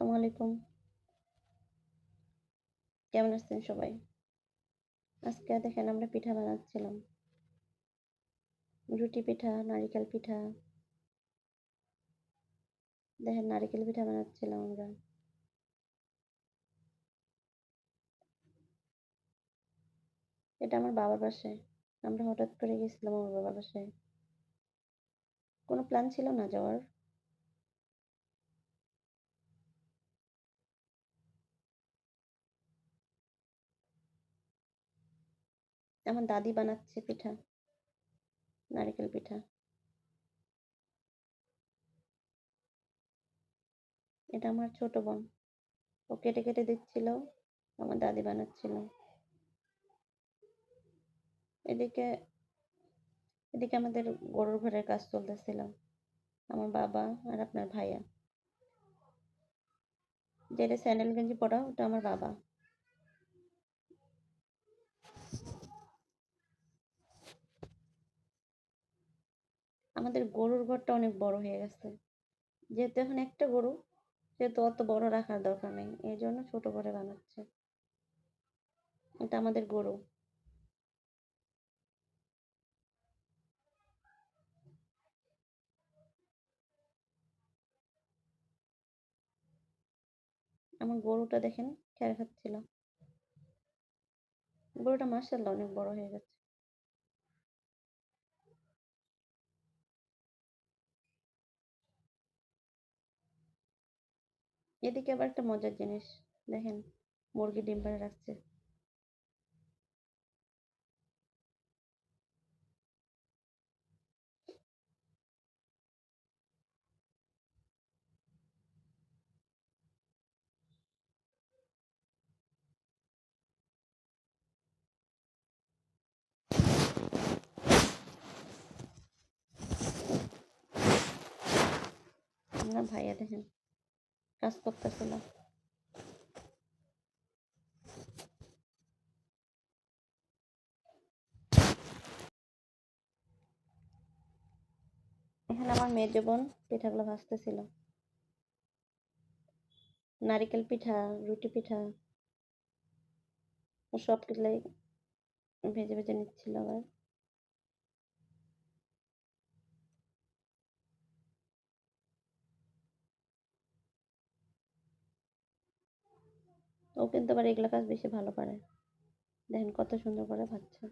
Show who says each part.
Speaker 1: আসসালামু আলাইকুম। কেমন আছেন সবাই? আজকে দেখেন আমরা পিঠা বানাচ্ছিলাম। রুটি পিঠা, নারিকেল পিঠা। দেখেন নারিকেল পিঠা বানাচ্ছিলাম আমরা। এটা আমার বাবার বাসায়। আমরা হঠাৎ করে গেছিলাম আমার বাবার বাসায়। কোনো প্ল্যান ছিল না যাওয়ার। আমার দাদি বানাচ্ছে পিঠা, নারিকেল পিঠা। এটা আমার ছোট বোন। ও কেটে, কেটে দিচ্ছিল। আমার দাদি বানাচ্ছিল। এদিকে এদিকে আমাদের গরুর ঘরের কাজ চলতেছিল। আমার বাবা আর আপনার ভাইয়া। যেটা স্যান্ডেল গেঞ্জি পরা ওটা আমার বাবা। আমাদের গরুর ঘরটা অনেক বড় হয়ে গেছে। যেহেতু এখন একটা গরু, সেহেতু অত বড় রাখার দরকার নেই। এজন্য ছোট করে বানাচ্ছে। এটা আমাদের গরু। আমার গরুটা দেখেন খের খাচ্ছিল। গরুটা মাশাআল্লাহ অনেক বড় হয়ে গেছে। এদিকে আবার একটা মজার জিনিস দেখেন, মুরগি ডিম পাড়ে রাখছে। আমার ভাইয়া দেখেন কাজ করতেছিল। এখানে আমার মেজো বোন পিঠাগুলো ভাজতেছিল। নারিকেল পিঠা, রুটি পিঠা ও সব কিছুলাই ভেজে ভেজে নিচ্ছিল আবার। ও কিন্তু আবার এগুলা কাজ বেশি ভালো পারে। দেখেন কত সুন্দর করে ভাজছে।